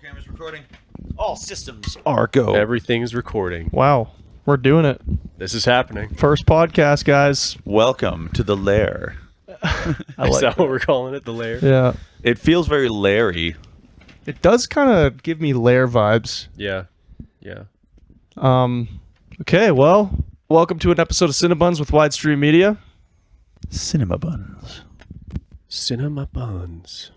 Camera's recording. All systems are go. Everything's recording. Wow, we're doing it. This is happening. First podcast, guys. Welcome to the lair. Is that what we're calling it? The lair? Yeah. It feels very Larry. It does kind of give me lair vibes. Yeah. Yeah. Okay, well, welcome to an episode of CinemaBuns with Widestream Media. CinemaBuns. CinemaBuns.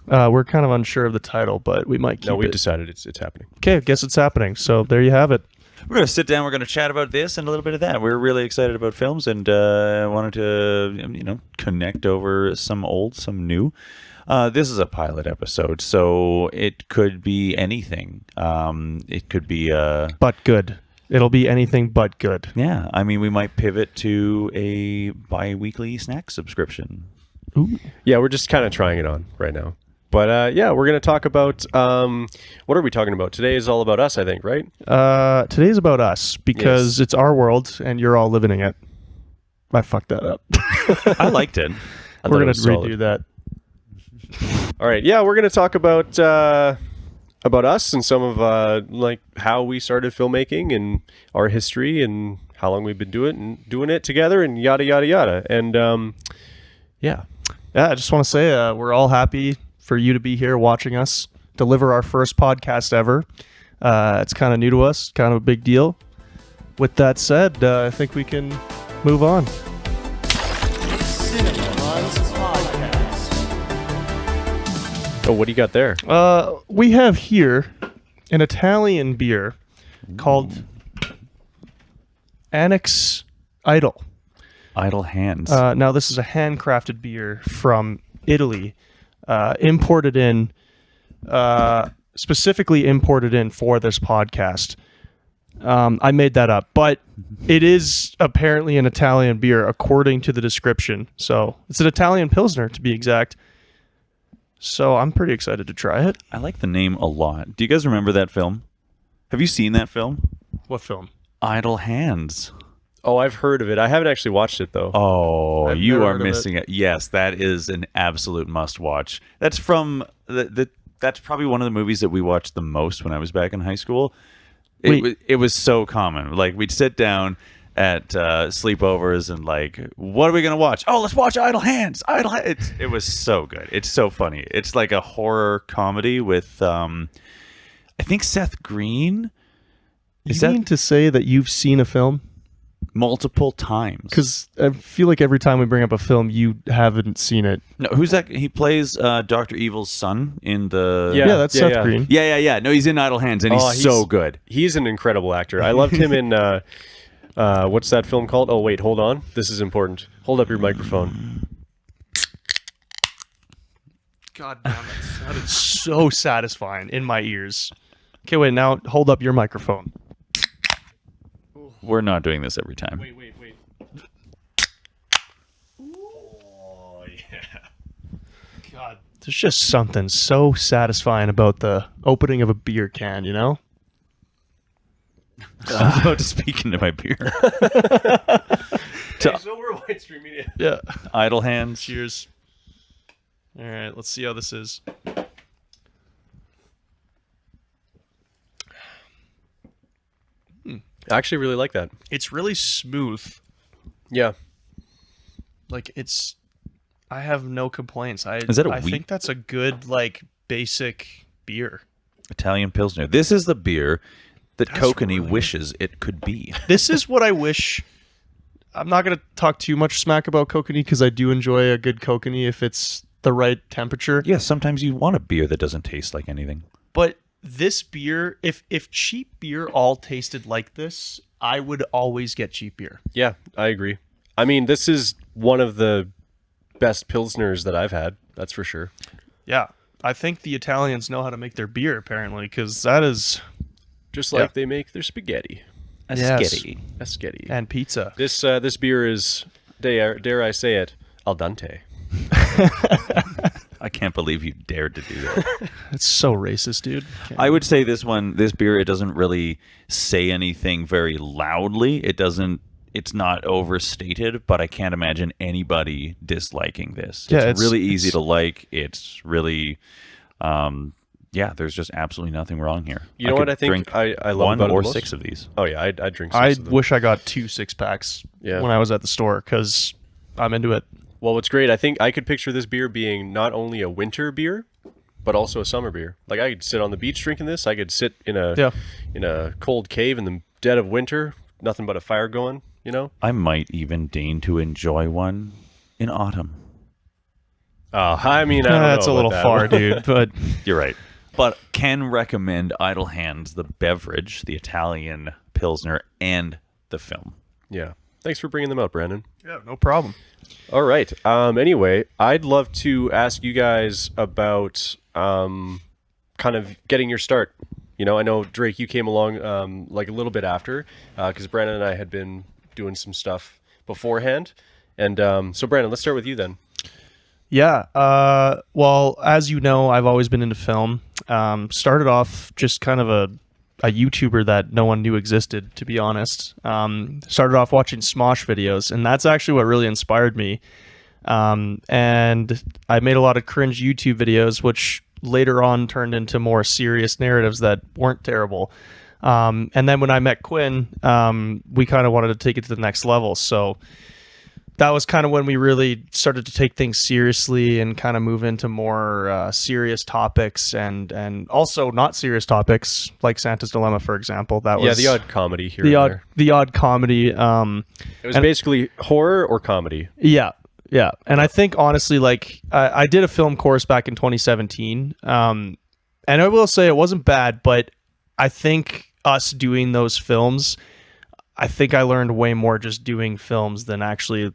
We're kind of unsure of the title, but we might keep No, we've it. decided it's happening. Okay, I guess it's happening. So there you have it. We're going to sit down. We're going to chat about this and a little bit of that. We're really excited about films and wanted to, connect over some old, some new. This is a pilot episode, so it could be anything. It could be But good. It'll be anything but good. yeah. I mean, we might pivot to a bi-weekly snack subscription. Ooh. Yeah, we're just kind of trying it on right now. But yeah, we're going to talk about, what are we talking about? Today is all about us, I think, right? Today's about us because it's our world and you're all living in it. I fucked that up. I liked it. We're going to redo that. All right. Yeah, we're going to talk about us and some of like how we started filmmaking and our history and how long we've been doing it together and yada yada yada. And yeah, I just want to say we're all happy for you to be here watching us deliver our first podcast ever. It's kind of new to us, kind of a big deal. With that said, I think we can move on. Oh, what do you got there? We have here an Italian beer called Annex Idle. Idle hands. Now, this is a handcrafted beer from Italy, specifically imported in for this podcast. I made that up, but it is apparently an Italian beer according to the description. So it's an Italian Pilsner to be exact. So I'm pretty excited to try it. I like the name a lot. Do you guys remember that film? Have you seen that film? What film? Idle Hands. Oh, I've heard of it. I haven't actually watched it though. Oh, I've you never are heard of missing it. Yes, that is an absolute must-watch. That's from that's probably one of the movies that we watched the most when I was back in high school. It was so common. Like we'd sit down at sleepovers and like, what are we gonna watch? Oh, let's watch Idle Hands. It was so good. It's so funny. It's like a horror comedy with I think Seth Green. You mean to say that you've seen a film? Multiple times. Because I feel like every time we bring up a film, you haven't seen it. No, who's that? He plays Dr. Evil's son in the... Yeah, that's Seth Green. Yeah. No, he's in Idle Hands, and he's so good. He's an incredible actor. I loved him in... what's that film called? Oh, wait, hold on. This is important. Hold up your microphone. God damn it. That is so satisfying in my ears. Okay, wait, now hold up your microphone. We're not doing this every time. Wait. Oh, yeah. God, there's just something so satisfying about the opening of a beer can, you know? I was about to speak into my beer. So we're Widestream Media. Yeah. Idle Hands. Cheers. All right, let's see how this is. I actually really like that. It's really smooth. Yeah. Like I have no complaints. I think that's a good like basic beer. Italian Pilsner. This is the beer that That's Kokanee really wishes it could be. This is what I wish. I'm not going to talk too much smack about Kokanee because I do enjoy a good Kokanee if it's the right temperature. Yeah, sometimes you want a beer that doesn't taste like anything. But this beer, if cheap beer all tasted like this, I would always get cheap beer. Yeah, I agree. I mean, this is one of the best Pilsners that I've had. That's for sure. Yeah. I think the Italians know how to make their beer, apparently, because that is... Just like they make their spaghetti. Spaghetti. And pizza. This beer is, dare I say it, al dente. I can't believe you dared to do that. It's so racist, dude. I would say this beer, it doesn't really say anything very loudly. It's not overstated, but I can't imagine anybody disliking this. Yeah, it's really easy to like. It's really Yeah, there's just absolutely nothing wrong here. You know what could I think drink I love one about it or the most? 6 of these. Oh yeah, I'd drink 6 I of them. wish I got 2 6-packs Yeah. when I was at the store because I'm into it. Well, what's great, I think I could picture this beer being not only a winter beer, but also a summer beer. Like I could sit on the beach drinking this. I could sit in a cold cave in the dead of winter, nothing but a fire going. You know. I might even deign to enjoy one in autumn. I mean, I don't know That's a about little that. far, dude. But You're right. But can recommend Idle Hands, the beverage, the Italian Pilsner, and the film. Yeah. Thanks for bringing them out, Brandon. yeah, no problem. All right. Anyway, I'd love to ask you guys about kind of getting your start. You know, I know, Drake, you came along like a little bit after because Brandon and I had been doing some stuff beforehand. And so, Brandon, let's start with you then. Yeah. Well, as you know, I've always been into film. Started off just kind of a YouTuber that no one knew existed, to be honest. Started off watching Smosh videos, and that's actually what really inspired me. And I made a lot of cringe YouTube videos, which later on turned into more serious narratives that weren't terrible. And then when I met Quinn, we kind of wanted to take it to the next level. So that was kind of when we really started to take things seriously and kind of move into more serious topics and also not serious topics like Santa's Dilemma, for example. That was The odd comedy here. the odd comedy. It was basically horror or comedy. Yeah. And I think honestly, like I did a film course back in 2017. And I will say it wasn't bad, but I think us doing those films, I think I learned way more just doing films than actually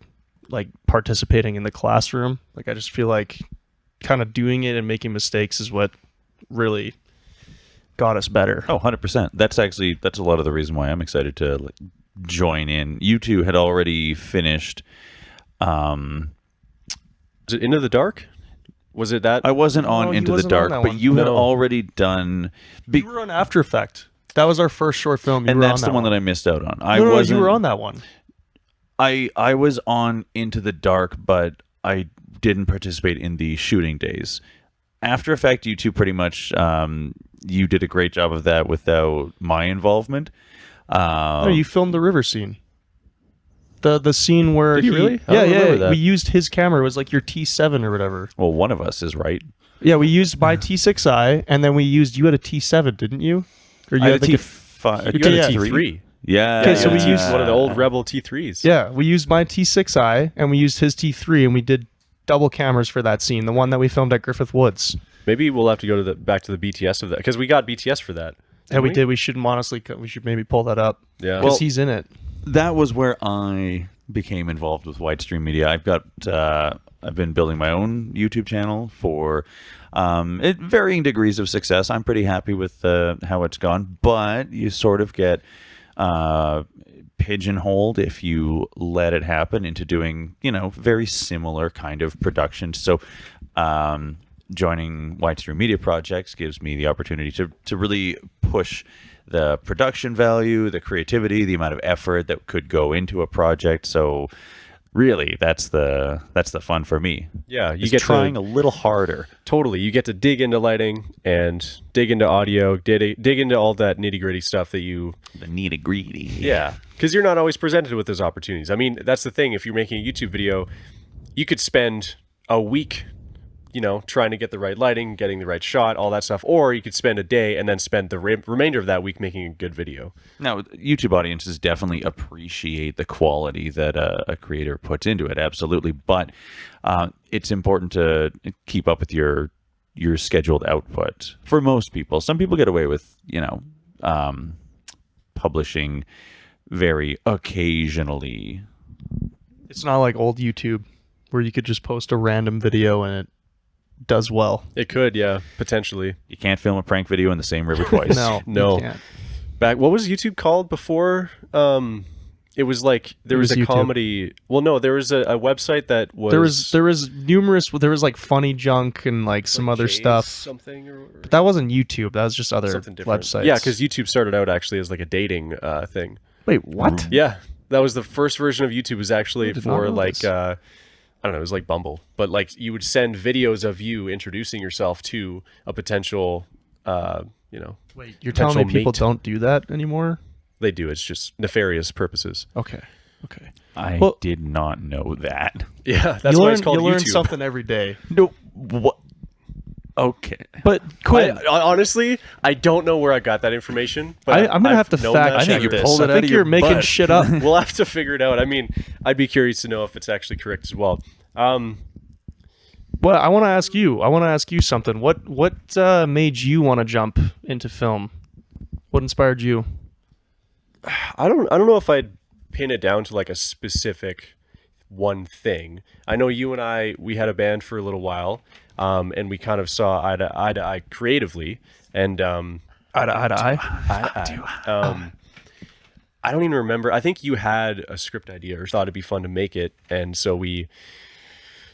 like participating in the classroom. Like I just feel like kind of doing it and making mistakes is what really got us better. Oh, 100%. That's a lot of the reason why I'm excited to join in. You two had already finished. Was it Into the Dark? Was it that? I wasn't on he Into the wasn't on Dark, that but one. you had No. already done. You were on After Effect. That was our first short film. You And were that's on the one that I missed out on. No, you were on that one. I was on Into the Dark, but I didn't participate in the shooting days. After Effect, you two pretty much you did a great job of that without my involvement. No, you filmed the river scene. The scene where Did you really? I Yeah, don't remember yeah. that. We used his camera. It was like your T7 or whatever. Well, one of us is right. Yeah, we used my T6i, and then you had a T7, didn't you? Or you I had a like T5. You got yeah. a T3. Yeah. Okay, so we used one of the old Rebel T3s. Yeah, we used my T6i, and we used his T3, and we did double cameras for that scene, the one that we filmed at Griffith Woods. Maybe we'll have to go to back to the BTS of that because we got BTS for that. And we did. We should maybe pull that up. Yeah. Because Well, he's in it. That was where I became involved with Widestream Media. I've been building my own YouTube channel for varying degrees of success. I'm pretty happy with how it's gone, but you sort of get pigeonholed if you let it happen into doing, very similar kind of production. So joining Widestream Media Projects gives me the opportunity to really push the production value, the creativity, the amount of effort that could go into a project. So really, that's the fun for me. Yeah, you Is get trying to, a little harder. totally. You get to dig into lighting and dig into audio, dig into all that nitty gritty stuff that you. The nitty gritty. Yeah, because you're not always presented with those opportunities. I mean, that's the thing. If you're making a YouTube video, you could spend a week, trying to get the right lighting, getting the right shot, all that stuff, or you could spend a day and then spend the remainder of that week making a good video. Now, YouTube audiences definitely appreciate the quality that a creator puts into it, absolutely. But it's important to keep up with your scheduled output. For most people, some people get away with, publishing very occasionally. It's not like old YouTube where you could just post a random video and it does well. It could, yeah, potentially. You can't film a prank video in the same river twice. No. No. You can't. What was YouTube called before? It was like there was a YouTube. comedy. Well, no, there was a website that was There was like Funny Junk and like some other Jay's stuff. something or But that wasn't YouTube. That was just other something different. websites. Yeah, because YouTube started out actually as like a dating thing. wait, what? Yeah, that was the first version of YouTube. Was actually I did not for know like this. I don't know. It was like Bumble, but like you would send videos of you introducing yourself to a potential Wait, you're telling me people don't do that anymore? They do. It's just nefarious purposes. Okay. I did not know that. Yeah, that's why it's called you YouTube. learn something every day. No, what? Okay. But Quinn, honestly, I don't know where I got that information. But I'm gonna have to fact check this. I think you're making shit up. We'll have to figure it out. I mean, I'd be curious to know if it's actually correct as well. Well, I want to ask you something. What made you want to jump into film? What inspired you? I don't know if I'd pin it down to like a specific one thing. I know you and we had a band for a little while, and we kind of saw eye to eye creatively, and Eye to eye. I don't even remember. I think you had a script idea or thought it'd be fun to make it, and so we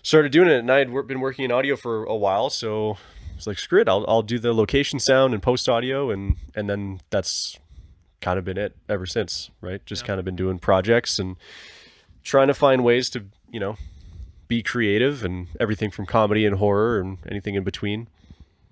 started doing it. And I had been working in audio for a while, so it's like, screw it, I'll do the location sound and post audio, and then that's kind of been it ever since, right? Just kind of been doing projects and trying to find ways to, be creative, and everything from comedy and horror and anything in between.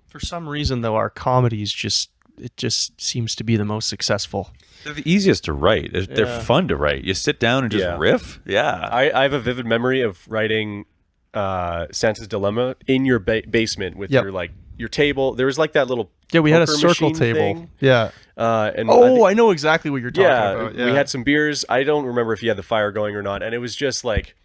For some reason, though, our comedies just seems to be the most successful. They're the easiest to write. They're fun to write. You sit down and just riff. Yeah. I have a vivid memory of writing Santa's Dilemma in your basement with your table. There was like that little we had a circle table thing. Yeah. And I know exactly what you're talking about. Yeah, we had some beers. I don't remember if you had the fire going or not, and it was just like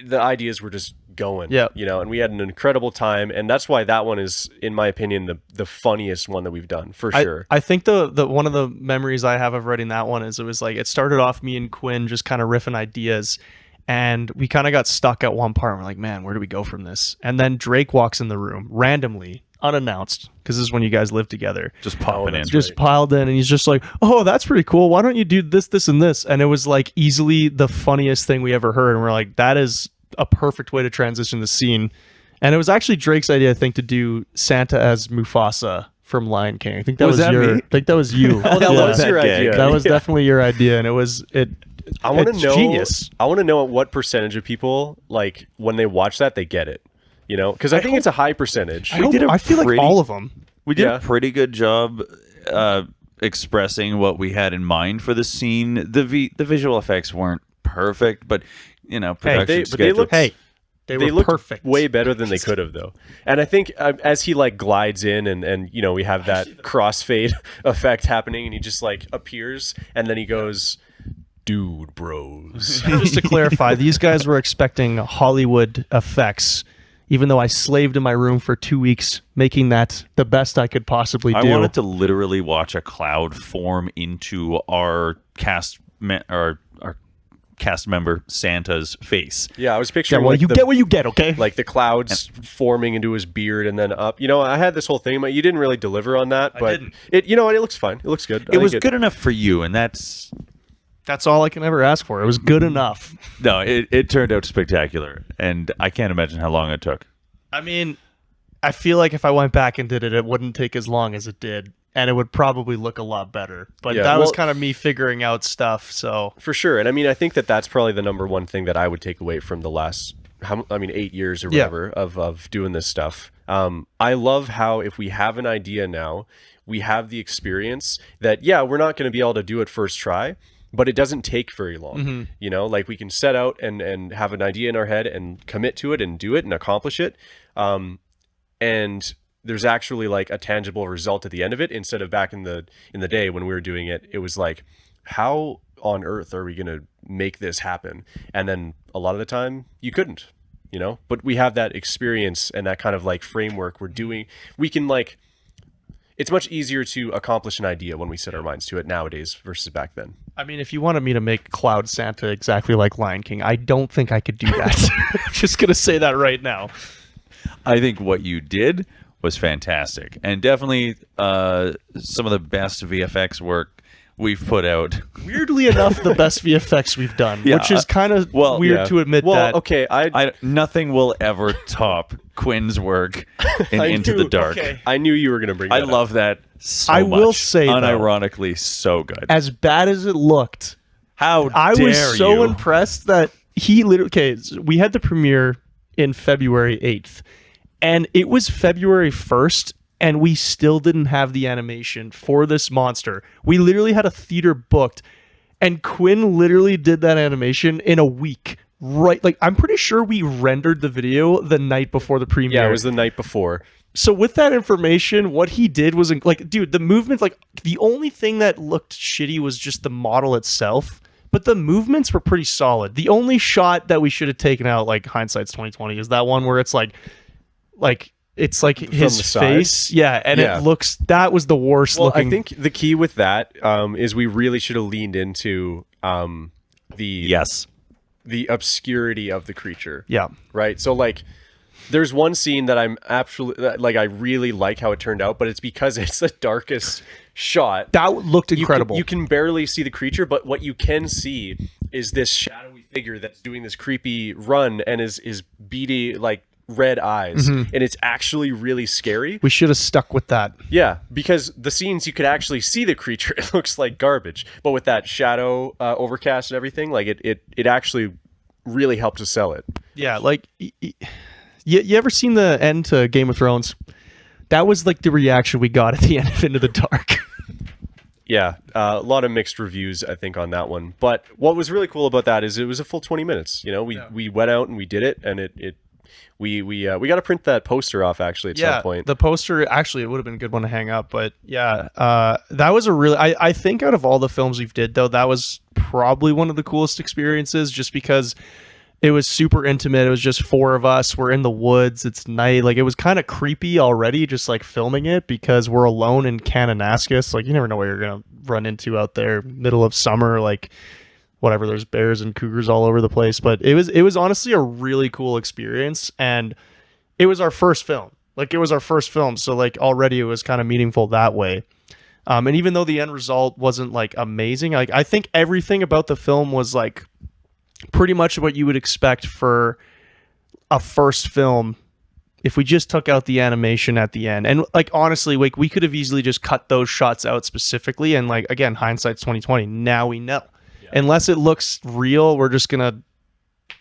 the ideas were just going. And we had an incredible time, and that's why that one is, in my opinion, the funniest one that we've done for sure. I think the one of the memories I have of writing that one is it started off me and Quinn just kind of riffing ideas. And we kind of got stuck at one part. And we're like, man, where do we go from this? And then Drake walks in the room randomly, unannounced, because this is when you guys live together. Just popping in. Just piled in. And he's just like, oh, that's pretty cool. Why don't you do this, this, and this? And it was like easily the funniest thing we ever heard. And we're like, that is a perfect way to transition the scene. And it was actually Drake's idea, I think, to do Santa as Mufasa from Lion King. I think that was that your. me? I think that was you. Oh, that was your idea. That was definitely your idea, and I want to know. Genius. I want to know what percentage of people, like, when they watch that, they get it. Because I think it's a high percentage. I feel like all of them. We did a pretty good job expressing what we had in mind for the scene. The visual effects weren't perfect, but production schedule. They were looked perfect. Way better than they could have, though. And I think as he like glides in and we have that crossfade effect happening, and he just like appears, and then he goes, dude, bros. Just to clarify, these guys were expecting Hollywood effects, even though I slaved in my room for 2 weeks making that the best I could possibly do. I wanted to literally watch a cloud form into our cast member Santa's face. Yeah, I was picturing you get what you get, okay? Like the clouds forming into his beard and then up. I had this whole thing, but you didn't really deliver on that. But it looks fine. It looks good. It was good enough for you, and that's all I can ever ask for. It was good enough. No, it turned out spectacular, and I can't imagine how long it took. I mean, I feel like if I went back and did it, it wouldn't take as long as it did, and it would probably look a lot better. But that was kind of me figuring out stuff. So for sure, and I mean, I think that's probably the number one thing that I would take away from the last, 8 years or whatever of doing this stuff. I love how if we have an idea now, we have the experience that we're not going to be able to do it first try. But it doesn't take very long, like we can set out and have an idea in our head and commit to it and do it and accomplish it. And there's actually like a tangible result at the end of it, instead of back in the day when we were doing it, it was like, how on earth are we going to make this happen? And then a lot of the time you couldn't, but we have that experience and that kind of like framework we can like, it's much easier to accomplish an idea when we set our minds to it nowadays versus back then. I mean, if you wanted me to make Cloud Santa exactly like Lion King, I don't think I could do that. I'm just going to say that right now. I think what you did was fantastic, and definitely some of the best VFX work we've put out. Weirdly enough, the best VFX we've done, which is kind of weird to admit that. Okay, nothing will ever top Quinn's work in Into the Dark. Okay. I knew you were going to bring that I love up. that so I much. will say, unironically, so good. As bad as it looked, how I dare was so you. impressed that he literally... Okay, we had the premiere in February 8th, and it was February 1st, and we still didn't have the animation for this monster. We literally had a theater booked, and Quinn literally did that animation in a week. Right, like I'm pretty sure we rendered the video the night before the premiere. Yeah, it was the night before. So with that information, what he did was like, dude, the movement, like the only thing that looked shitty was just the model itself, but the movements were pretty solid. The only shot that we should have taken out, like hindsight's 2020, is that one where it's like it's like his face, yeah, and it looks, that was the worst looking. I think the key with that is we really should have leaned into the obscurity of the creature. Yeah. Right. So like there's one scene that I'm absolutely like, I really like how it turned out, but it's because it's the darkest shot. That looked incredible. You can barely see the creature, but what you can see is this shadowy figure that's doing this creepy run and is beady, like red eyes. And it's actually really scary. We should have stuck with that. Yeah, because the scenes you could actually see the creature, it looks like garbage. But with that shadow overcast and everything, like it actually really helped to sell it. Yeah, like you ever seen the end to Game of Thrones? That was like the reaction we got at the end of Into the Dark. Yeah, a lot of mixed reviews, I think, on that one. But what was really cool about that is it was a full 20 minutes. You know, we went out and we did it, and we got to print that poster off actually at some point. The poster, actually, it would have been a good one to hang up. But yeah, that was a really, I think out of all the films we've did, though, that was probably one of the coolest experiences, just because it was super intimate. It was just four of us. We're in the woods. It's night. Like, it was kind of creepy already, just like filming it, because we're alone in Kananaskis. Like, you never know what you're going to run into out there, middle of summer, like whatever, there's bears and cougars all over the place. But it was honestly a really cool experience, and it was our first film. So like already it was kind of meaningful that way. And even though the end result wasn't like amazing, like I think everything about the film was like pretty much what you would expect for a first film if we just took out the animation at the end. And like honestly, like we could have easily just cut those shots out specifically, and like again, hindsight's 2020. Now we know. Unless it looks real, we're just gonna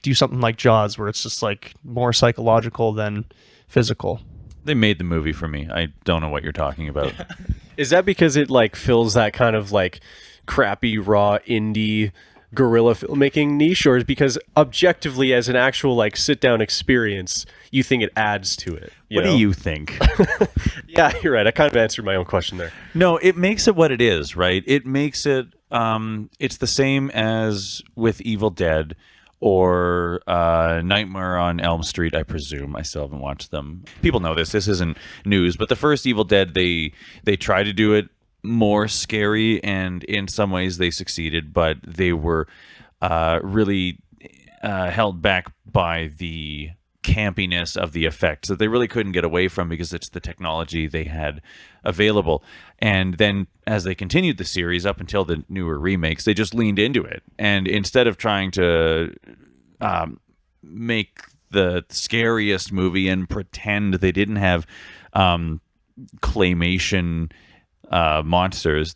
do something like Jaws, where it's just like more psychological than physical. They made the movie for me. I don't know what you're talking about. Is that because it like fills that kind of like crappy, raw, indie guerrilla filmmaking niche, or is because objectively as an actual like sit down experience, you think it adds to it? What do you think? Yeah, you're right. I kind of answered my own question there. No, it makes it what it is, right? It makes it, it's the same as with Evil Dead or Nightmare on Elm Street, I presume. I still haven't watched them. People know this. This isn't news. But the first Evil Dead, they try to do it more scary, and in some ways they succeeded, but they were really held back by the campiness of the effects that they really couldn't get away from, because it's the technology they had available. And then as they continued the series up until the newer remakes, they just leaned into it, and instead of trying to make the scariest movie and pretend they didn't have claymation monsters,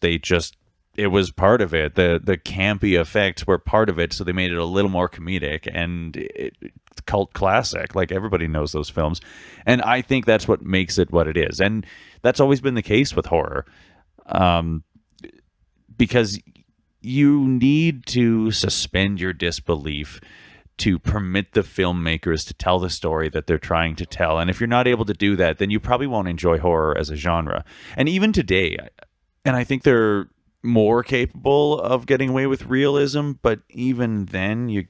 it was part of it. The campy effects were part of it, so they made it a little more comedic, and it's cult classic. Like, everybody knows those films, and I think that's what makes it what it is. And that's always been the case with horror, because you need to suspend your disbelief to permit the filmmakers to tell the story that they're trying to tell. And if you're not able to do that, then you probably won't enjoy horror as a genre. And even today, and I think they're more capable of getting away with realism, but even then you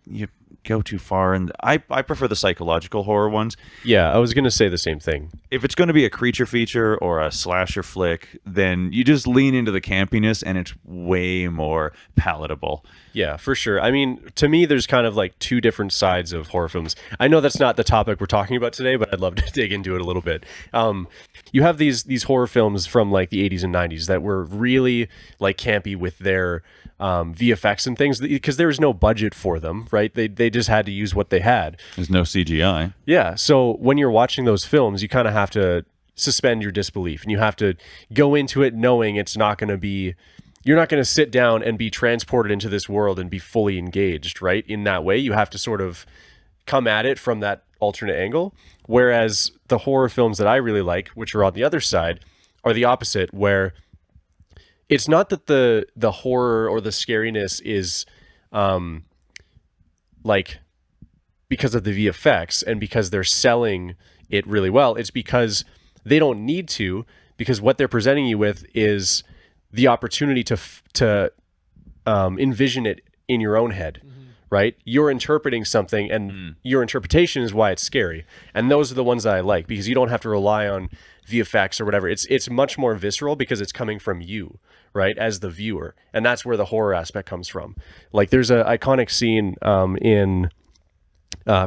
go too far, and I prefer the psychological horror ones. Yeah, I was going to say the same thing. If it's going to be a creature feature or a slasher flick, then you just lean into the campiness, and it's way more palatable. Yeah, for sure. I mean, to me, there's kind of like two different sides of horror films. I know that's not the topic we're talking about today, but I'd love to dig into it a little bit. You have these horror films from like the 80s and 90s that were really like campy with their VFX and things, because there was no budget for them, right? They just had to use what they had. There's no CGI. Yeah, so when you're watching those films, you kind of have to suspend your disbelief, and you have to go into it knowing it's not going to be, you're not going to sit down and be transported into this world and be fully engaged, right? In that way, you have to sort of come at it from that alternate angle. Whereas the horror films that I really like, which are on the other side, are the opposite, where it's not that the horror or the scariness is like because of the VFX and because they're selling it really well. It's because they don't need to, because what they're presenting you with is the opportunity to envision it in your own head, right? You're interpreting something, and your interpretation is why it's scary. And those are the ones that I like, because you don't have to rely on VFX or whatever. It's much more visceral because it's coming from you, right, as the viewer. And that's where the horror aspect comes from. Like, there's an iconic scene in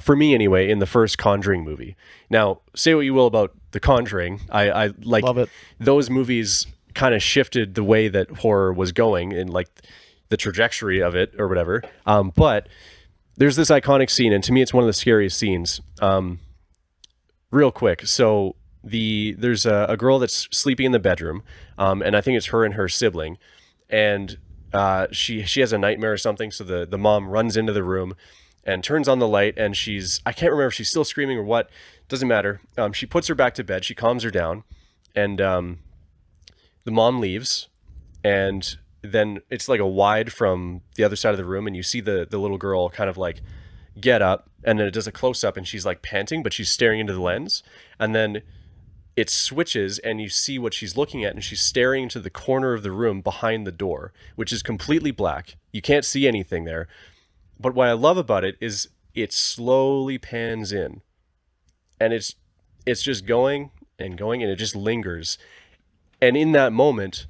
for me anyway, in the first Conjuring movie. Now, say what you will about The Conjuring, I like Love it. Those movies kind of shifted the way that horror was going and like the trajectory of it or whatever. But there's this iconic scene, and to me, it's one of the scariest scenes. Real quick, so there's a girl that's sleeping in the bedroom, and I think it's her and her sibling, and she has a nightmare or something. So the mom runs into the room and turns on the light, and I can't remember if she's still screaming or what. Doesn't matter. She puts her back to bed. She calms her down, and the mom leaves, and then it's like a wide from the other side of the room, and you see the little girl kind of like get up, and then it does a close up, and she's like panting, but she's staring into the lens, and then it switches, and you see what she's looking at, and she's staring into the corner of the room behind the door, which is completely black. You can't see anything there. But what I love about it is it slowly pans in, and it's just going and going, and it just lingers. And in that moment,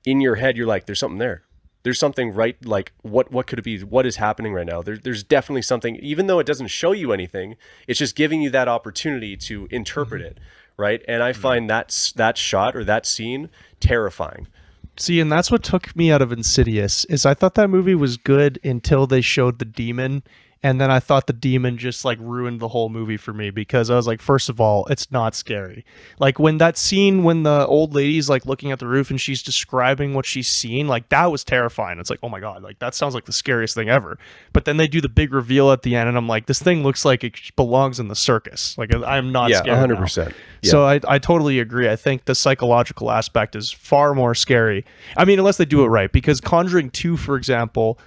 in your head, you're like, there's something there. There's something, right? Like, what could it be? What is happening right now? There's definitely something, even though it doesn't show you anything, it's just giving you that opportunity to interpret it, right? And I find that shot or that scene terrifying. See, and that's what took me out of Insidious, is I thought that movie was good until they showed the demon, and then I thought the demon just like ruined the whole movie for me, because I was like, first of all, it's not scary. Like when that scene when the old lady's like looking at the roof and she's describing what she's seen, like that was terrifying. It's like, oh my God, like that sounds like the scariest thing ever. But then they do the big reveal at the end, and I'm like, this thing looks like it belongs in the circus. Like I'm not scared. 100%. Yeah. So I totally agree. I think the psychological aspect is far more scary. I mean, unless they do it right, because Conjuring 2, for example,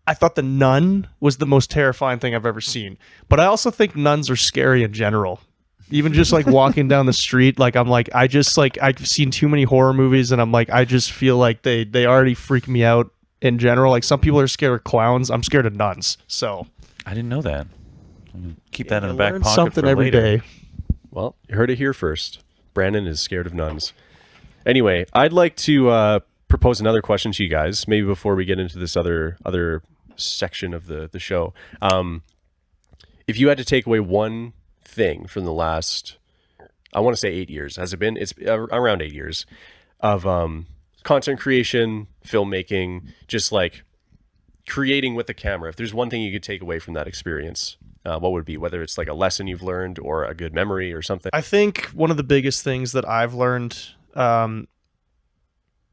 I thought the nun was the most terrifying thing I've ever seen. But I also think nuns are scary in general. Even just like walking down the street, like I've seen too many horror movies, and I'm like, I just feel like they already freak me out in general. Like some people are scared of clowns. I'm scared of nuns. So I didn't know that. I'm gonna keep that in the back learn pocket something for every later. day. Well, you heard it here first. Brandon is scared of nuns. Anyway, I'd like to propose another question to you guys, maybe before we get into this other section of the show. If you had to take away one thing from the last, I want to say 8 years, has it been? It's around 8 years of content creation, filmmaking, just like creating with the camera. If there's one thing you could take away from that experience, what would it be? Whether it's like a lesson you've learned or a good memory or something. I think one of the biggest things that I've learned,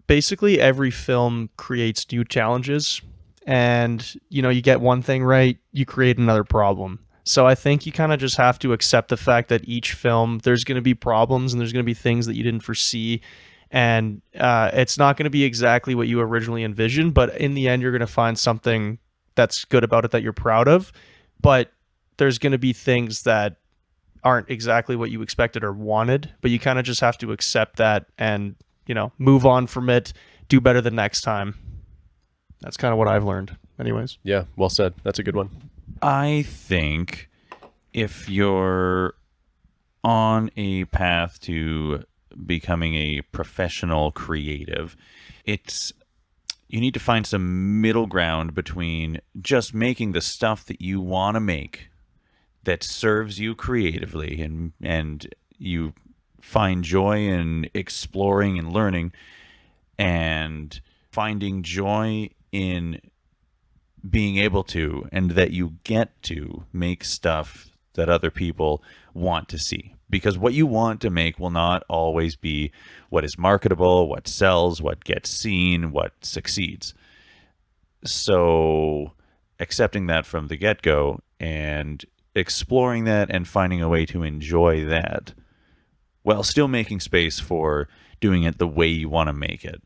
basically every film creates new challenges, and you get one thing right, you create another problem. So I think you kind of just have to accept the fact that each film, there's going to be problems and there's going to be things that you didn't foresee, and it's not going to be exactly what you originally envisioned, but in the end you're going to find something that's good about it that you're proud of. But there's going to be things that aren't exactly what you expected or wanted, but you kind of just have to accept that and, move on from it, do better the next time. That's kind of what I've learned anyways. Yeah, well said. That's a good one. I think if you're on a path to becoming a professional creative, you need to find some middle ground between just making the stuff that you want to make that serves you creatively, and you find joy in exploring and learning, and finding joy in being able to, and that you get to make stuff that other people want to see. Because what you want to make will not always be what is marketable, what sells, what gets seen, what succeeds. So accepting that from the get-go, and exploring that and finding a way to enjoy that while still making space for doing it the way you want to make it.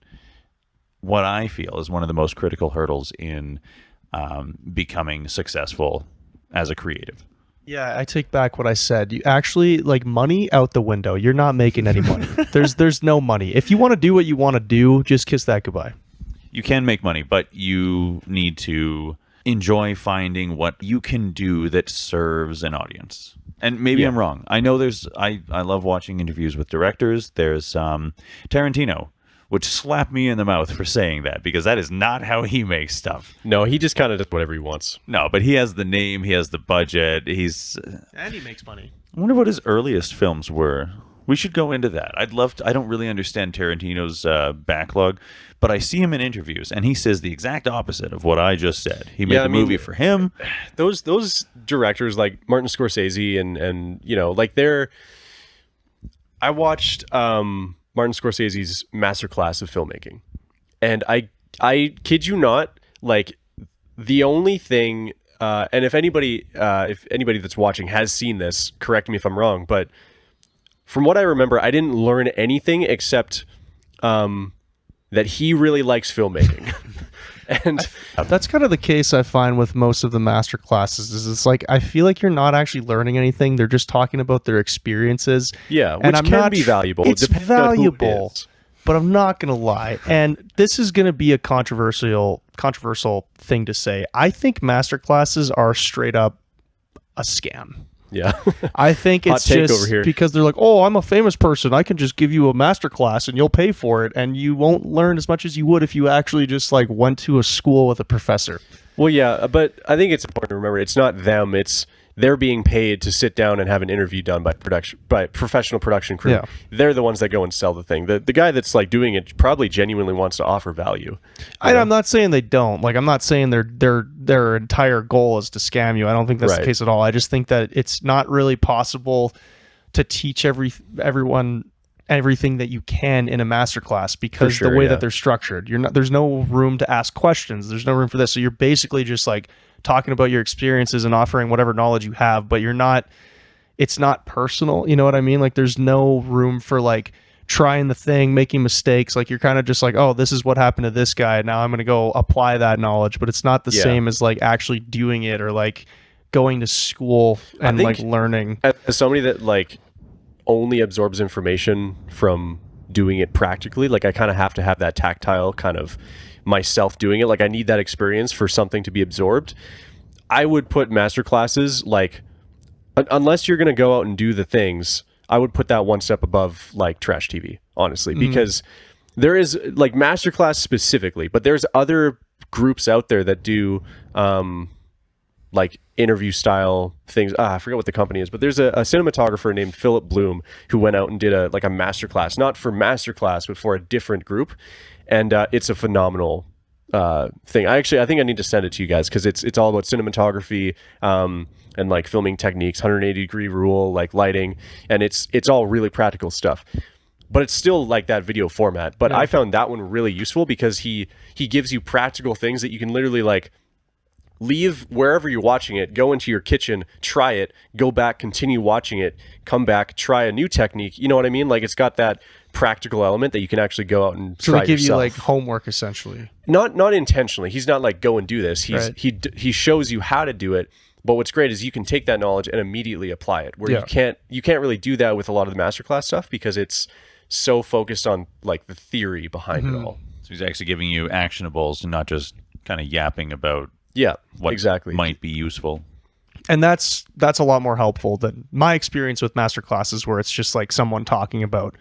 What I feel is one of the most critical hurdles in becoming successful as a creative. Yeah, I take back what I said. You actually, like, money out the window. You're not making any money. There's no money. If you want to do what you want to do, just kiss that goodbye. You can make money, but you need to enjoy finding what you can do that serves an audience. And maybe I'm wrong. I know I love watching interviews with directors. There's Tarantino, which slapped me in the mouth for saying that, because that is not how he makes stuff. No, he just kind of does whatever he wants. No, but he has the name, he has the budget, And he makes money. I wonder what his earliest films were. We should go into that. I'd love to. I don't really understand Tarantino's backlog, but I see him in interviews, and he says the exact opposite of what I just said. He made the movie for him. Those directors like Martin Scorsese and you know, like I watched Martin Scorsese's masterclass of filmmaking, and I kid you not, like, the only thing, and if anybody that's watching has seen this, correct me if I'm wrong, but from what I remember, I didn't learn anything except that he really likes filmmaking. And that's kind of the case I find with most of the master classes. Is it's like, I feel like you're not actually learning anything. They're just talking about their experiences. Yeah, and which can be valuable. It's valuable, but I'm not going to lie. And this is going to be a controversial thing to say. I think master classes are straight up a scam. Yeah. I think it's just because they're like, oh, I'm a famous person. I can just give you a master class and you'll pay for it. And you won't learn as much as you would if you actually just like went to a school with a professor. Well, yeah, but I think it's important to remember it's not them. They're being paid to sit down and have an interview done by professional production crew. Yeah. They're the ones that go and sell the thing. The guy that's like doing it probably genuinely wants to offer value. I'm not saying they don't. Like, I'm not saying their entire goal is to scam you. I don't think that's the case at all. I just think that it's not really possible to teach everyone everything that you can in a masterclass because the way that they're structured. There's no room to ask questions. There's no room for this. So you're basically just like talking about your experiences and offering whatever knowledge you have, but it's not personal. You know what I mean? Like, there's no room for like trying the thing, making mistakes. Like, you're kind of just like, oh, this is what happened to this guy. Now I'm going to go apply that knowledge, but it's not the same as like actually doing it or like going to school and like learning. As somebody that like only absorbs information from doing it practically, like I kind of have to have that tactile kind of myself doing it. Like, I need that experience for something to be absorbed. I would put master classes, like, unless you're going to go out and do the things, I would put that one step above like trash TV, honestly, because there is like masterclass specifically, but there's other groups out there that do like interview style things. I forget what the company is, but there's a cinematographer named Philip Bloom who went out and did a masterclass, not for masterclass, but for a different group. And it's a phenomenal thing. I think I need to send it to you guys because it's all about cinematography and like filming techniques, 180-degree rule, like lighting, and it's all really practical stuff. But it's still like that video format. But I found that one really useful because he gives you practical things that you can literally like leave wherever you're watching it, go into your kitchen, try it, go back, continue watching it, come back, try a new technique. You know what I mean? Like, it's got that practical element that you can actually go out and try yourself. So they give you like homework essentially. Not intentionally. He's not like go and do this. He shows you how to do it. But what's great is you can take that knowledge and immediately apply it. Where you can't really do that with a lot of the masterclass stuff because it's so focused on like the theory behind it all. So he's actually giving you actionables and not just kind of yapping about what exactly might be useful. And that's a lot more helpful than my experience with master classes where it's just like someone talking about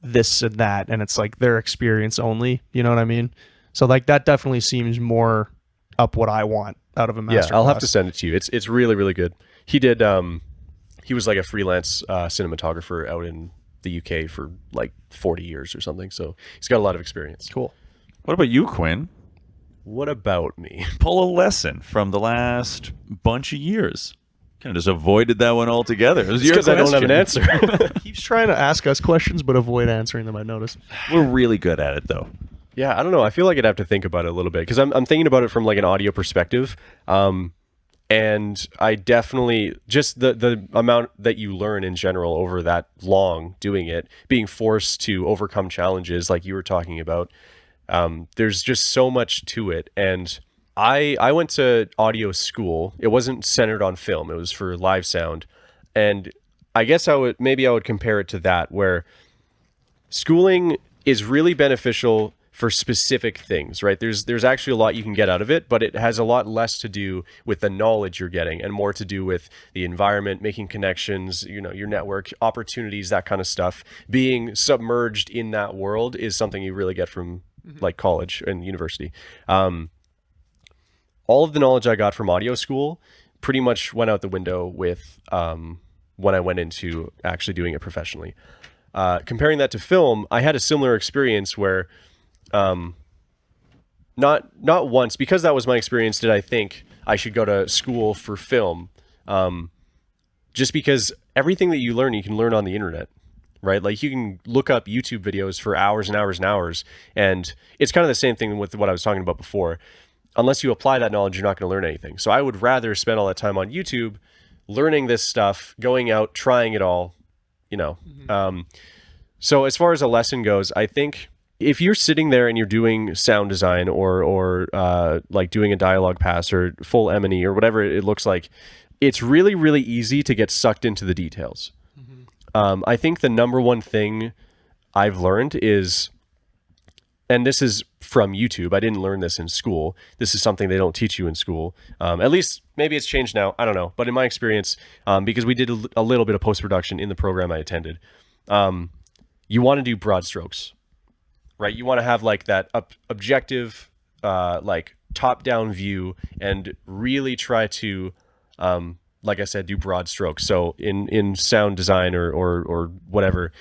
this and that and it's like their experience only, you know what I mean? So like that definitely seems more up what I want out of a master class. I'll have to send it to you. It's really, really good. He did he was like a freelance cinematographer out in the UK for like 40 years or something. So he's got a lot of experience. Cool. What about you, Quinn? What about me? Pull a lesson from the last bunch of years. Kind of just avoided that one altogether. It was because I don't have an answer. Keeps trying to ask us questions but avoid answering them, I noticed. We're really good at it though. Yeah, I don't know. I feel like I'd have to think about it a little bit because I'm thinking about it from like an audio perspective. And And I definitely, just the amount that you learn in general over that long doing it, being forced to overcome challenges like you were talking about, there's just so much to it. And I went to audio school. It wasn't centered on film. It was for live sound. And I guess I would compare it to that, where schooling is really beneficial for specific things, right? There's actually a lot you can get out of it, but it has a lot less to do with the knowledge you're getting and more to do with the environment, making connections, your network, opportunities, that kind of stuff. Being submerged in that world is something you really get from like college and university. All of the knowledge I got from audio school pretty much went out the window with when I went into actually doing it professionally. Comparing that to film, I had a similar experience where not once, because that was my experience, did I think I should go to school for film. Just because everything that you learn, you can learn on the internet, right? Like you can look up YouTube videos for hours and hours and hours. And it's kind of the same thing with what I was talking about before. Unless you apply that knowledge, you're not going to learn anything. So I would rather spend all that time on YouTube, learning this stuff, going out, trying it all, So as far as a lesson goes, I think if you're sitting there and you're doing sound design or like doing a dialogue pass or full M&E or whatever it looks like, it's really, really easy to get sucked into the details. I think the number one thing I've learned is, and this is from YouTube, I didn't learn this in school. This is something they don't teach you in school. At least maybe it's changed now. I don't know. But in my experience, because we did a little bit of post-production in the program I attended, you want to do broad strokes, right? You want to have like that objective, like top-down view and really try to, like I said, do broad strokes. So in sound design or whatever,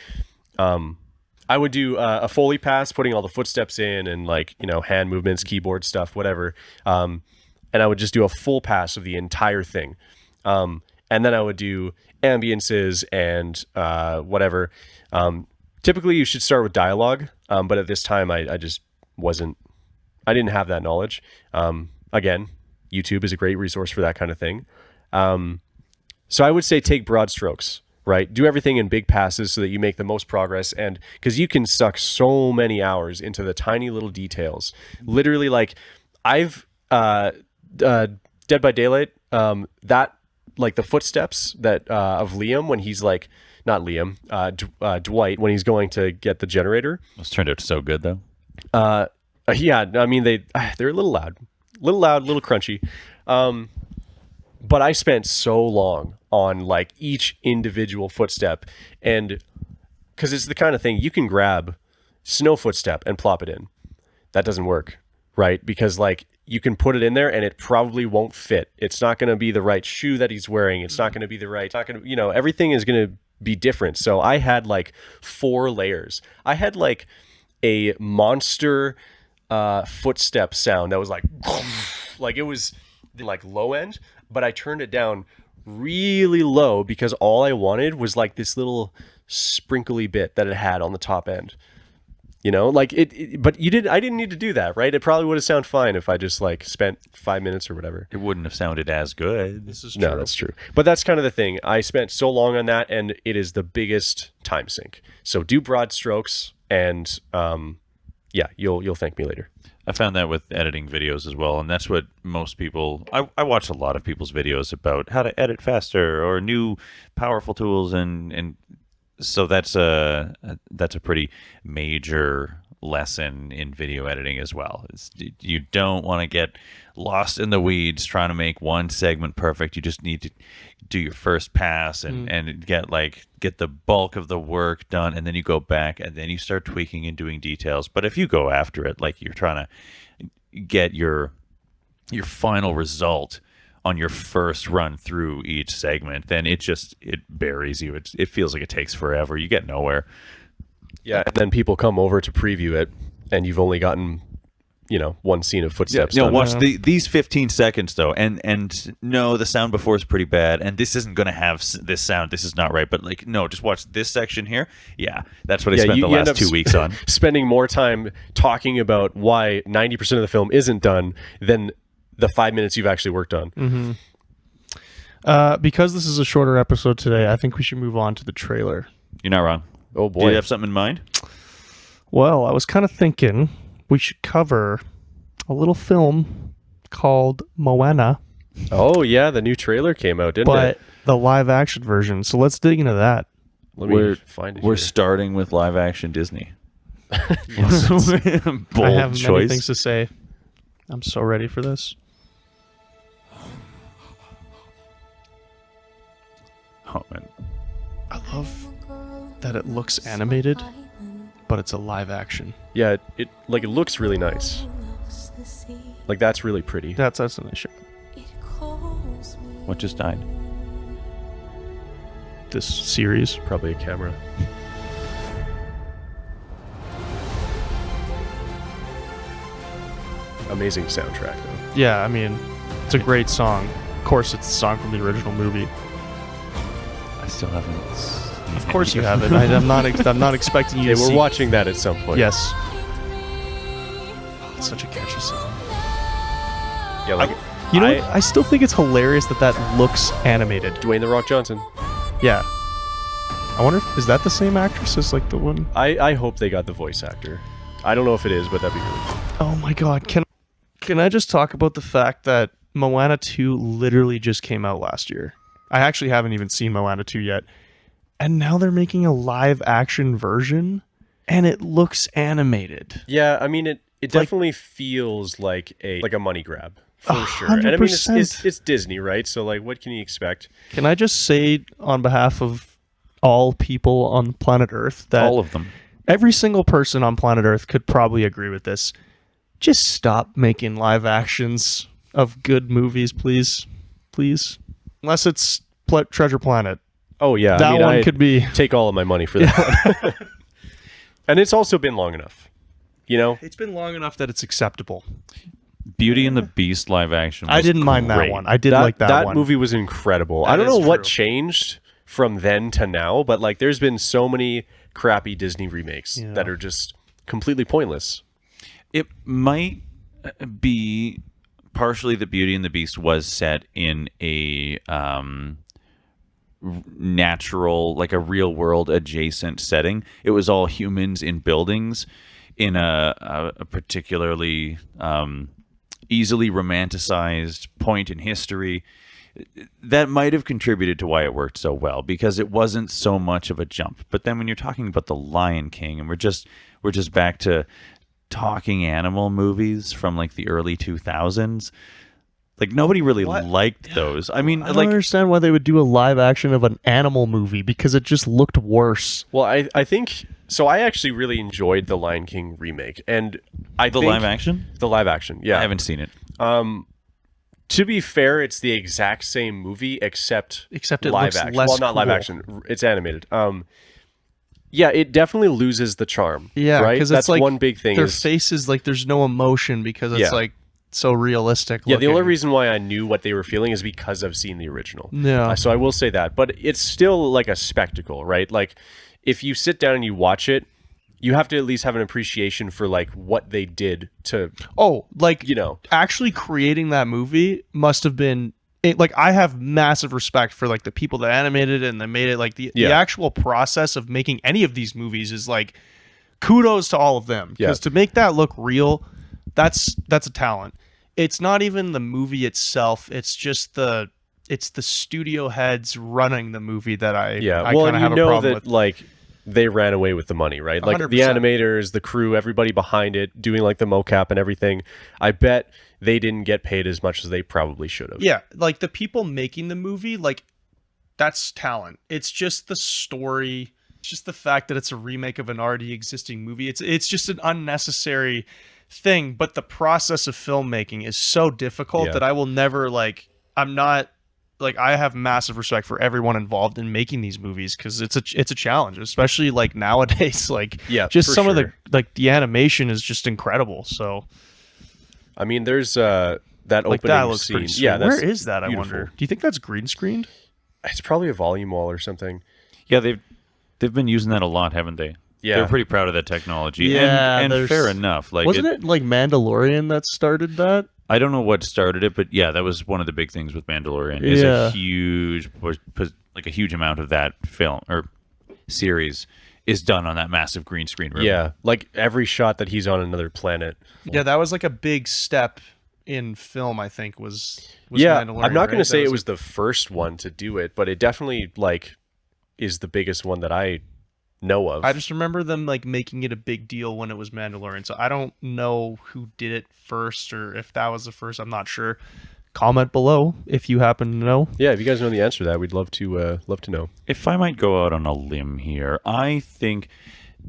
I would do a Foley pass, putting all the footsteps in and like, hand movements, keyboard stuff, whatever. And I would just do a full pass of the entire thing. And then I would do ambiences and whatever. Typically you should start with dialogue. But at this time I just I didn't have that knowledge. Again, YouTube is a great resource for that kind of thing. So I would say take broad strokes. Right? Do everything in big passes so that you make the most progress. And because you can suck so many hours into the tiny little details. Literally, like I've Dead by Daylight, that like the footsteps that of Liam when he's like, not Liam, Dwight when he's going to get the generator. It's turned out so good though. Yeah, I mean they're a little loud, little crunchy. But I spent so long on like each individual footstep, and because it's the kind of thing you can grab snow footstep and plop it in. That doesn't work, right? Because like you can put it in there and it probably won't fit. It's not going to be the right shoe that he's wearing. It's not going to be the right, everything is going to be different. So I had like 4 layers. I had like a monster footstep sound that was like it was like low end, but I turned it down really low because all I wanted was like this little sprinkly bit that it had on the top end. Like but I didn't need to do that, right? It probably would have sounded fine if I just like spent 5 minutes or whatever. It wouldn't have sounded as good. This is true. No, that's true. But that's kind of the thing. I spent so long on that, and it is the biggest time sink. So do broad strokes, and yeah, you'll thank me later. I found that with editing videos as well, and that's what most people. I watch a lot of people's videos about how to edit faster or new powerful tools, and so that's a pretty major lesson in video editing as well. You don't want to get lost in the weeds trying to make one segment perfect. You just need to do your first pass and get the bulk of the work done, and then you go back and then you start tweaking and doing details. But if you go after it like you're trying to get your final result on your first run through each segment, then it buries you. It feels like it takes forever. You get nowhere. Yeah, and then people come over to preview it, and you've only gotten, one scene of footsteps. Yeah, watch these 15 seconds though, and no, the sound before is pretty bad, and this isn't going to have this sound. This is not right. But no, just watch this section here. Yeah, that's what I spent the last 2 weeks on. Spending more time talking about why 90% of the film isn't done than the 5 minutes you've actually worked on. Mm-hmm. Because this is a shorter episode today, I think we should move on to the trailer. You're not wrong. Oh boy. Do you have something in mind? Well, I was kind of thinking we should cover a little film called Moana, Oh yeah, the new trailer came out, didn't but it? the live action version. So let's dig into that. Let me find it. We're here. starting with live action Disney. I Bold have choice. many things to say. I'm so ready for this. Oh, man. I love that it looks animated, but it's a live action. Yeah, it looks really nice. Like that's really pretty. That's a nice shot. What just died? This series. Probably a camera. Amazing soundtrack though. Yeah, I mean, it's a great song. Of course, it's the song from the original movie. I still haven't seen Of course, you have it. I'm not expecting you Okay, to we're see. watching that at some point. Yes. Oh, it's such a catchy song. Yeah, like You know, what? I still think it's hilarious that looks animated. Dwayne the Rock Johnson. Yeah. I wonder if is that the same actress as like the one. I hope they got the voice actor. I don't know if it is, but that'd be really cool. Oh my god! Can I just talk about the fact that Moana 2 literally just came out last year? I actually haven't even seen Moana 2 yet, and now they're making a live action version, and it looks animated. Yeah, I mean it definitely feels like a money grab. For sure. 100%. And I mean it's Disney, right? So like what can you expect? Can I just say on behalf of all people on planet Earth that all of them. every single person on planet Earth could probably agree with this. Just stop making live actions of good movies, please. Please. Unless it's Treasure Planet. Oh yeah, That one I could be... take all of my money for that one. And it's also been long enough. You know? It's been long enough that it's acceptable. Beauty and the Beast live action was I didn't mind that great. one. I did like that one. That movie was incredible. That I don't know is what true. changed from then to now, but like there's been so many crappy Disney remakes that are just completely pointless. It might be partially that Beauty and the Beast was set in a natural, like a real world adjacent setting. It was all humans in buildings in a particularly easily romanticized point in history. That might have contributed to why it worked so well, because it wasn't so much of a jump. But then when you're talking about The Lion King, and we're just back to talking animal movies from like the early 2000s, like nobody really liked those. I mean, I don't like, understand why they would do a live action of an animal movie, because it just looked worse. Well, I think so. I actually really enjoyed the Lion King remake, and the live action. The live action, yeah. I haven't seen it. To be fair, it's the exact same movie except it live looks action. less Well, not live cool. action. It's animated. Yeah, it definitely loses the charm. Yeah, right. because That's it's like one big thing. Their is, faces, like there's no emotion because it's Yeah. like so realistic. yeah, the looking. only reason why I knew what they were feeling is because I've seen the original. Yeah. So I will say that, but it's still like a spectacle, right? Like if you sit down and you watch it, you have to at least have an appreciation for like what they did to. Oh, like You know. actually creating that movie must have been like I have massive respect for like the people that animated it and they made it. Like the actual process of making any of these movies is like kudos to all of them, because to make that look real, that's a talent. It's not even the movie itself, it's just the studio heads running the movie that I well, kind and of you have a know problem that with. like they ran away with the money, right? Like 100%. the animators, the crew, everybody behind it doing like the mocap and everything. I bet they didn't get paid as much as they probably should have. Yeah, like the people making the movie, like that's talent. It's just the story. It's just the fact that it's a remake of an already existing movie. It's just an unnecessary thing. But the process of filmmaking is so difficult that I will never I have massive respect for everyone involved in making these movies, because it's a challenge, especially like nowadays. Like just some of the animation is just incredible. So I mean, there's that like opening that looks scene. pretty sweet. Yeah, that's where is that? beautiful. I wonder. Do you think that's green screened? It's probably a volume wall or something. Yeah, they've been using that a lot, haven't they? Yeah. They're pretty proud of that technology. Yeah, and fair enough. Like wasn't it like Mandalorian that started that? I don't know what started it, but yeah, that was one of the big things with Mandalorian. Is a huge amount of that film or series is done on that massive green screen room. Yeah, like every shot that he's on another planet. Yeah, that was like a big step in film, I think, was Yeah, Mandalorian, I'm not going right? to say That it was the first one to do it, but it definitely like is the biggest one that I know of. I just remember them like making it a big deal when it was Mandalorian. So I don't know who did it first or if that was the first. I'm not sure. Comment below if you happen to know. Yeah, if you guys know the answer to that, we'd love to know. If I might go out on a limb here, I think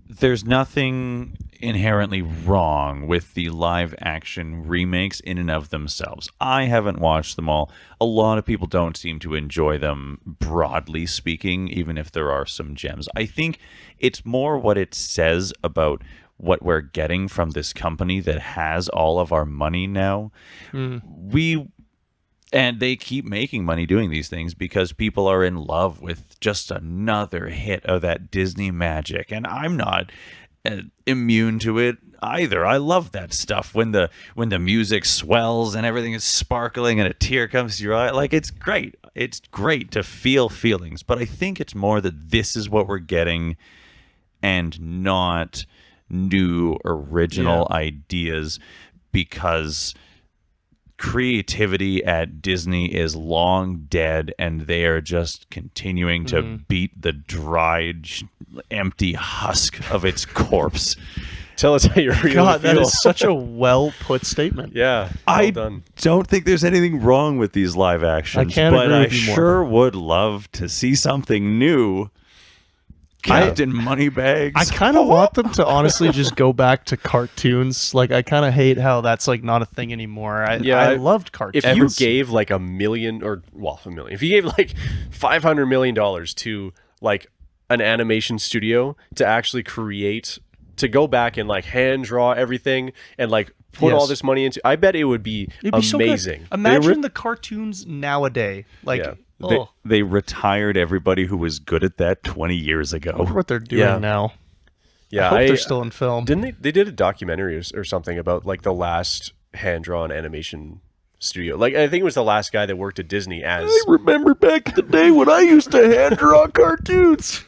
there's nothing inherently wrong with the live action remakes in and of themselves. I haven't watched them all. A lot of people don't seem to enjoy them, broadly speaking, even if there are some gems. I think it's more what it says about what we're getting from this company that has all of our money now. And they keep making money doing these things because people are in love with just another hit of that Disney magic. And I'm not immune to it either. I love that stuff when the music swells and everything is sparkling and a tear comes to your eye. Like, it's great. It's great to feel feelings. But I think it's more that this is what we're getting and not new original ideas, because creativity at Disney is long dead and they are just continuing to beat the dried, empty husk of its corpse. Tell us how you really God, feel. that is such a well put statement. Yeah, I done. don't think there's anything wrong with these live actions, I can't but agree I with you more. sure would love to see something new. Captain Moneybags. I kind of want them to honestly just go back to cartoons. Like, I kind of hate how that's like not a thing anymore. I loved cartoons. If you gave like $1 million, if you gave like $500 million to like an animation studio to actually create, to go back and like hand draw everything and like put all this money into, I bet it would be It'd be amazing. So good. Imagine the cartoons nowadays. Like, They retired everybody who was good at that 20 years ago. I wonder what they're doing now. Yeah, I hope they're still in film. Didn't they did a documentary or something about like the last hand-drawn animation studio. Like, I think it was the last guy that worked at Disney as... I remember back in the day when I used to hand draw cartoons.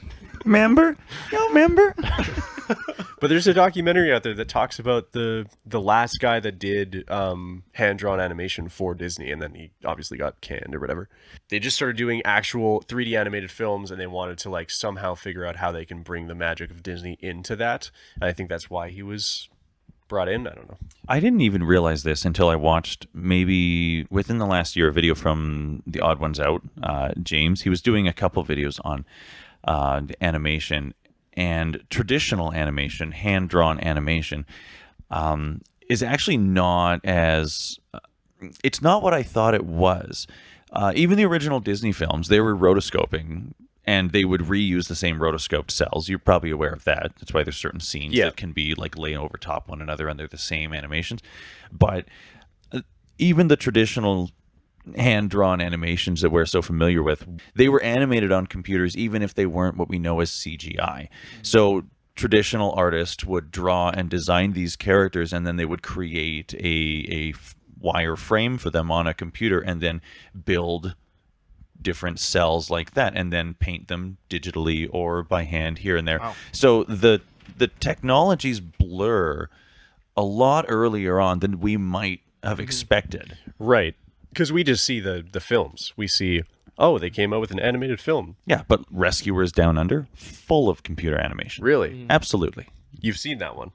Remember? You remember? But there's a documentary out there that talks about the last guy that did hand-drawn animation for Disney, and then he obviously got canned or whatever. They just started doing actual 3D animated films, and they wanted to like somehow figure out how they can bring the magic of Disney into that. And I think that's why he was brought in. I don't know. I didn't even realize this until I watched, maybe within the last year, a video from The Odd Ones Out, James. He was doing a couple videos on animation, and traditional animation, hand-drawn animation, is actually not as... it's not what I thought it was. Even the original Disney films, they were rotoscoping, and they would reuse the same rotoscoped cells. You're probably aware of that. That's why there's certain scenes that can be like laying over top one another, and they're the same animations. But even the traditional hand-drawn animations that we're so familiar with, they were animated on computers even if they weren't what we know as CGI. So traditional artists would draw and design these characters, and then they would create a wire frame for them on a computer and then build different cells like that and then paint them digitally or by hand here and there. Wow. So the technologies blur a lot earlier on than we might have expected. Right. Because we just see the films. We see, oh, they came out with an animated film. Yeah, but Rescuers Down Under, full of computer animation. Really? Absolutely. You've seen that one.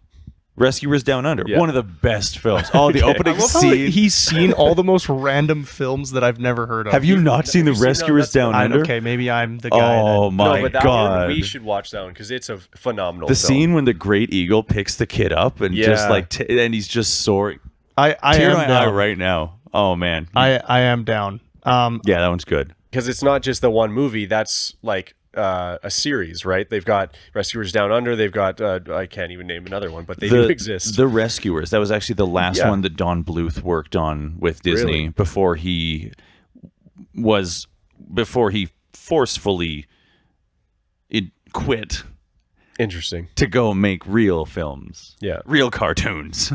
Rescuers Down Under, one of the best films. Oh, the opening scene. He's seen all the most random films that I've never heard of. Have you not seen the Rescuers Down Under? Okay, maybe I'm the guy. Oh my but that God. one, we should watch that one because it's a phenomenal The film. scene when the Great Eagle picks the kid up and just like, and he's just soaring. I Tear am my down eye right now. Oh man. I am down. Yeah, that one's good. Because it's not just the one movie. That's like a series, right? They've got Rescuers Down Under. They've got I can't even name another one, but they do exist. The Rescuers. That was actually the last one that Don Bluth worked on with Disney before he forcefully quit. Interesting. to go make real films. Yeah. Real cartoons.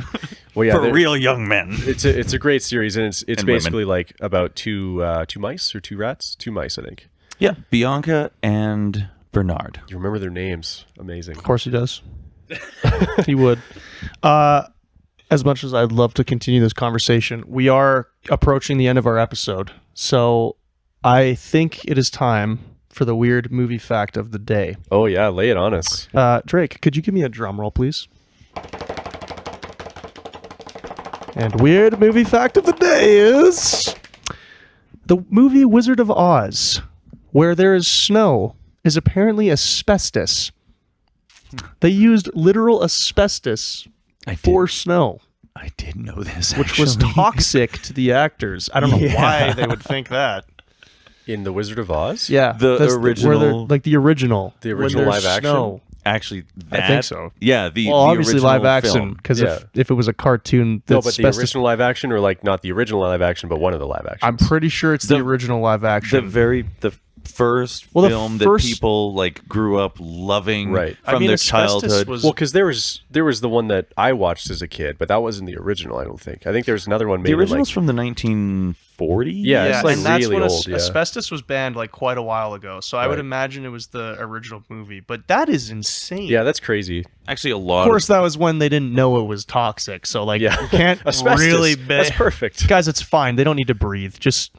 Well, yeah, for real young men. It's a great series, and it's And basically like about two mice or two rats, two mice, I think. Yeah, Bianca and Bernard. You remember their names? Amazing. Of course he does. He would. As much as I'd love to continue this conversation, we are approaching the end of our episode. So I think it is time for the weird movie fact of the day. Oh yeah, lay it on us. Drake, could you give me a drum roll, please? And weird movie fact of the day is the movie Wizard of Oz, where there is snow, is apparently asbestos. They used literal asbestos for snow, I did know this, which was toxic to the actors. I don't know why they would think that. In The Wizard of Oz? Yeah, The that's original- like the original, The when original there's live action? snow. Actually, I think so. Yeah, the Obviously original live action, film. because Yeah. if it was a cartoon, No, that's but the original live action, or like not the original live action, but one of the live actions. I'm pretty sure it's the original live action. The first Well, the film first- that people like grew up loving Right. from their asbestos childhood. was- Well, because there was the one that I watched as a kid, but that wasn't the original. I don't think. I think there's another one made. The original's in from the 1940s. Yeah, it's like and that's really when old. Yeah. asbestos was banned like quite a while ago. So I would Right. imagine it was the original movie. But that is insane. Yeah, that's crazy. Actually, a lot. Of course, that was when they didn't know it was toxic. So like, Yeah. you can't Asbestos. really. That's perfect. Guys, it's fine. They don't need to breathe. Just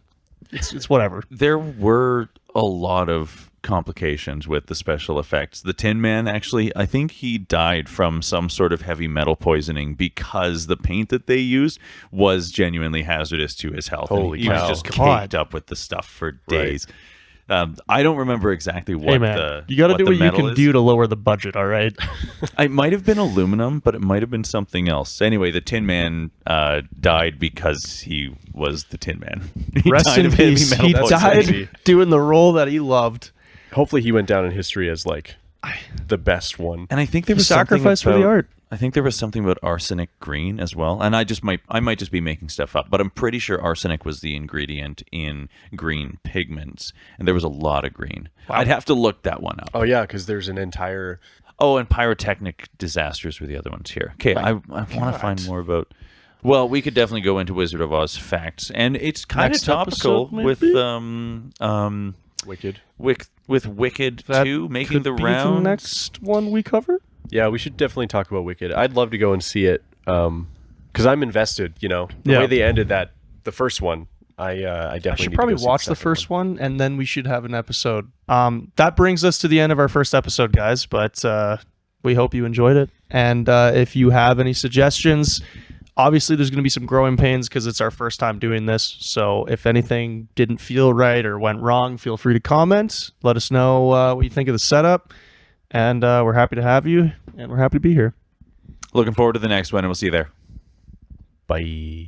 it's whatever. There were a lot of complications with the special effects. The Tin Man, actually, I think he died from some sort of heavy metal poisoning because the paint that they used was genuinely hazardous to his health. Holy he was cow. just God. caked up with the stuff for days. I don't remember exactly what Hey man, you got to do the what you metal can is. do to lower the budget. All right. It might have been aluminum, but it might have been something else. Anyway, the Tin Man died because he was the Tin Man. He Rest died in of heavy peace. metal He poisoning. died crazy. doing the role that he loved. Hopefully, he went down in history as like the best one. And I think there He was something sacrificed for the about- art. I think there was something about arsenic green as well, and I might just be making stuff up, but I'm pretty sure arsenic was the ingredient in green pigments, and there was a lot of green. I'd have to look that one up. Oh yeah, because there's an entire. Oh, and pyrotechnic disasters were the other ones here. Okay, I want to find more about. Well, we could definitely go into Wizard of Oz facts, and it's kind of Next topical episode, with maybe? Wicked. with Wicked That 2 making could the be rounds. next one we cover. Yeah, we should definitely talk about Wicked. I'd love to go and see it because I'm invested. You know, the Yeah. way they ended the first one, I definitely I should need probably to go see watch the second first one, and then we should have an episode. That brings us to the end of our first episode, guys. But we hope you enjoyed it. And if you have any suggestions, obviously there's going to be some growing pains because it's our first time doing this. So if anything didn't feel right or went wrong, feel free to comment. Let us know what you think of the setup. And we're happy to have you, and we're happy to be here. Looking forward to the next one, and we'll see you there. Bye.